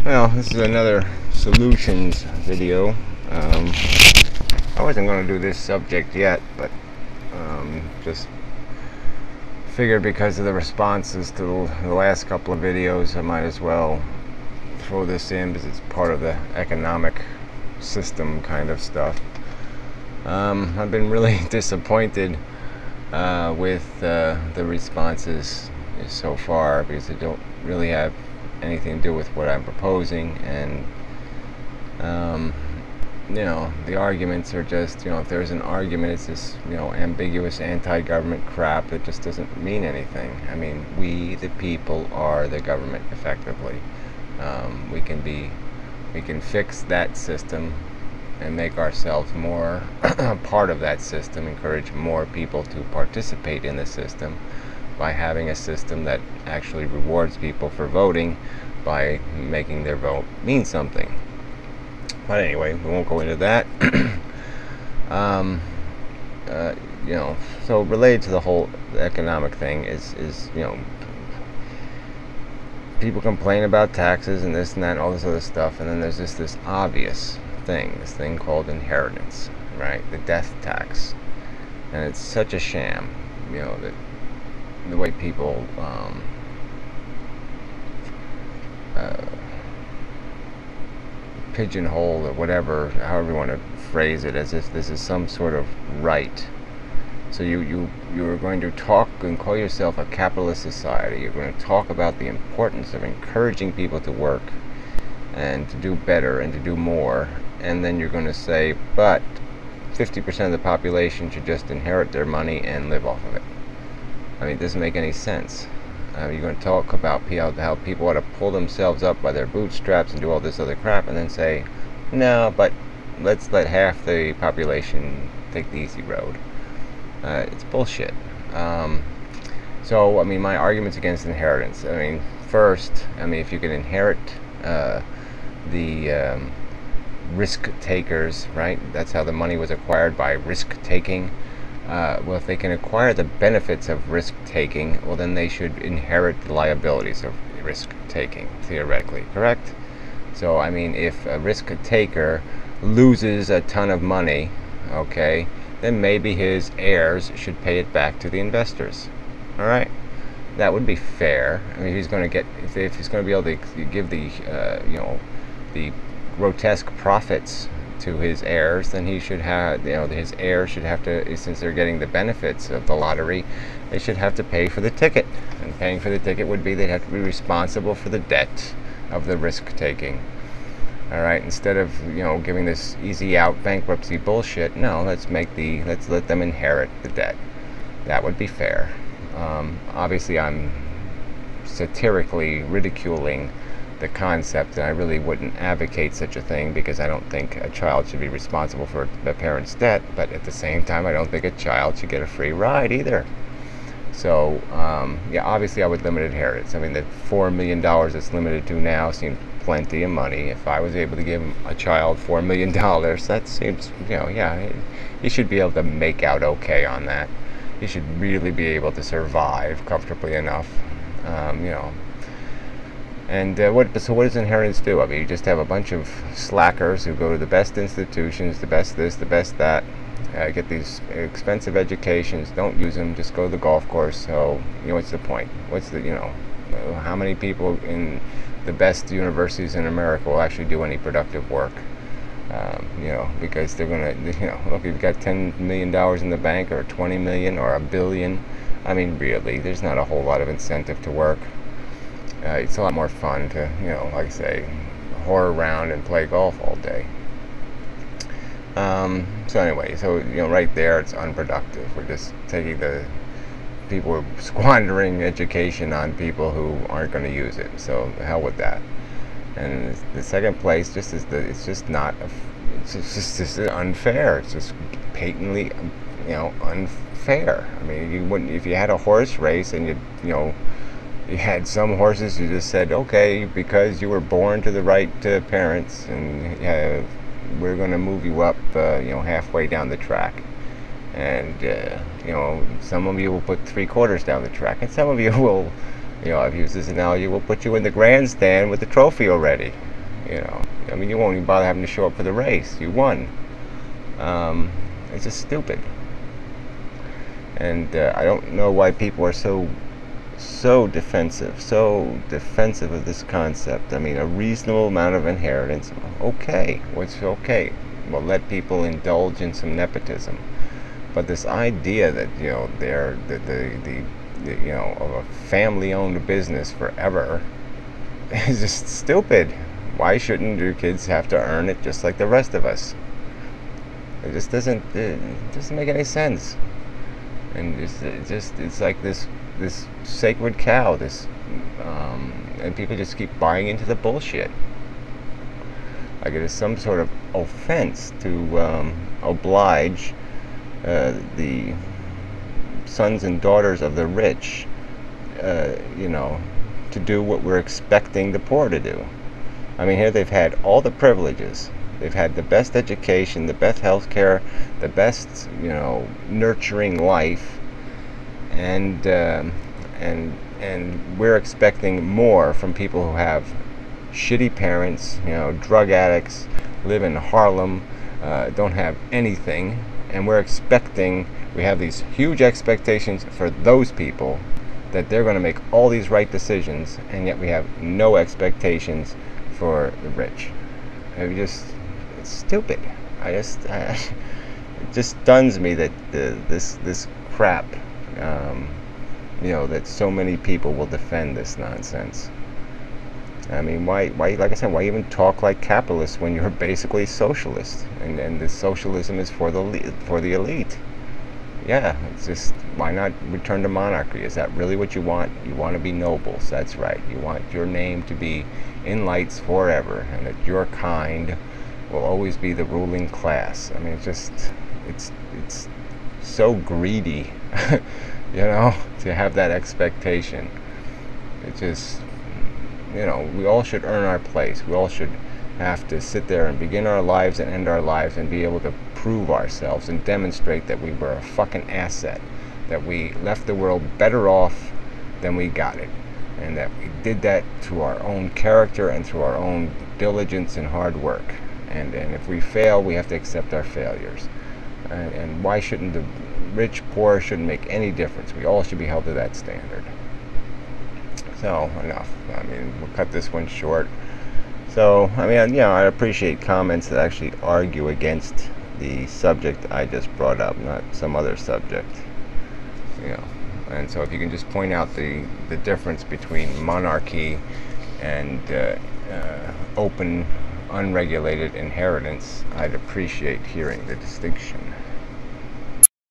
Well, this is another solutions video. I wasn't going to do this subject yet, but just figured because of the responses to the last couple of videos, I might as well throw this in because it's part of the economic system kind of stuff. I've been really disappointed with the responses so far because they don't really have anything to do with what I'm proposing, and the arguments are just, if there's an argument, it's this, ambiguous anti-government crap that just doesn't mean anything. I mean, we, the people, are the government, effectively. We can fix that system and make ourselves more part of that system, encourage more people to participate in the system by having a system that actually rewards people for voting by making their vote mean something. But anyway, we won't go into that. So related to the whole economic thing is people complain about taxes and this and that and all this other stuff, and then there's just this obvious thing, this thing called inheritance, right? The death tax. And it's such a sham, that the way people pigeonhole or whatever, however you want to phrase it, as if this is some sort of right. So you are going to talk and call yourself a capitalist society. You're going to talk about the importance of encouraging people to work and to do better and to do more, and then you're going to say, but 50% of the population should just inherit their money and live off of it. I mean, it doesn't make any sense. You're going to talk about how people ought to pull themselves up by their bootstraps and do all this other crap, and then say, no, but let's let half the population take the easy road. It's bullshit. So, I mean, my arguments against inheritance. I mean, first, if you can inherit the risk takers, right? That's how the money was acquired, by risk taking. Well, if they can acquire the benefits of risk taking, well, then they should inherit the liabilities of risk taking, theoretically, correct? So, I mean, if a risk taker loses a ton of money, okay, then maybe his heirs should pay it back to the investors. All right, that would be fair. I mean, he's going to get, if he's going to be able to give the the grotesque profits to his heirs, then he should have, his heirs should have to, since they're getting the benefits of the lottery, they should have to pay for the ticket. And paying for the ticket would be they'd have to be responsible for the debt of the risk taking. All right, instead of giving this easy out bankruptcy bullshit, no, let's let them inherit the debt. That would be fair. Obviously, I'm satirically ridiculing the concept, and I really wouldn't advocate such a thing because I don't think a child should be responsible for the parent's debt, but at the same time I don't think a child should get a free ride either. So obviously I would limit inheritance. I mean, the $4 million that's limited to now seems plenty of money. If I was able to give a child $4 million, that seems, you should be able to make out okay on that. You should really be able to survive comfortably enough, And what does inheritance do? I mean, you just have a bunch of slackers who go to the best institutions, the best this, the best that, get these expensive educations, don't use them, just go to the golf course. So, what's the point? How many people in the best universities in America will actually do any productive work? Because they're going to, look, you've got $10 million in the bank, or 20 million, or $1 billion. I mean, really, there's not a whole lot of incentive to work. It's a lot more fun to, like I say, whore around and play golf all day. So anyway, right there, it's unproductive. We're just taking people are squandering education on people who aren't going to use it. So the hell with that. And the second place, it's just unfair. It's just patently, unfair. I mean, you wouldn't, if you had a horse race and you had some horses who just said, okay, because you were born to the right parents, and we're going to move you up, halfway down the track. And, some of you will put 3/4 down the track, and some of you will, I've used this analogy, will put you in the grandstand with the trophy already. You know, I mean, you won't even bother having to show up for the race. You won. It's just stupid. And I don't know why people are so defensive of this concept. I mean, a reasonable amount of inheritance, okay, what's okay? Well, let people indulge in some nepotism. But this idea that, you know, they're the you know, of a family-owned business forever is just stupid. Why shouldn't your kids have to earn it just like the rest of us? It doesn't make any sense. And it's like this sacred cow, and people just keep buying into the bullshit. Like it is some sort of offense to oblige the sons and daughters of the rich, you know, to do what we're expecting the poor to do. I mean, here they've had all the privileges. They've had the best education, the best health care, the best, you know, nurturing life, and we're expecting more from people who have shitty parents, you know, drug addicts, live in Harlem, don't have anything, and we have these huge expectations for those people that they're going to make all these right decisions, and yet we have no expectations for the rich. It's stupid. It just stuns me that this crap, you know, that so many people will defend this nonsense. I mean, why, like I said, why even talk like capitalists when you're basically socialist, and the socialism is for the elite? Yeah, it's just, why not return to monarchy? Is that really what you want? You want to be nobles, that's right. You want your name to be in lights forever, and that your kind will always be the ruling class. I mean, it's so greedy, you know, to have that expectation. It just, you know, we all should earn our place. We all should have to sit there and begin our lives and end our lives and be able to prove ourselves and demonstrate that we were a fucking asset, that we left the world better off than we got it, and that we did that through our own character and through our own diligence and hard work. And if we fail, we have to accept our failures. And why shouldn't the rich, poor, shouldn't make any difference? We all should be held to that standard. So, enough. I mean, we'll cut this one short. So, I mean, you know, I appreciate comments that actually argue against the subject I just brought up, not some other subject. You know, and so if you can just point out the difference between monarchy and open, unregulated inheritance, I'd appreciate hearing the distinction.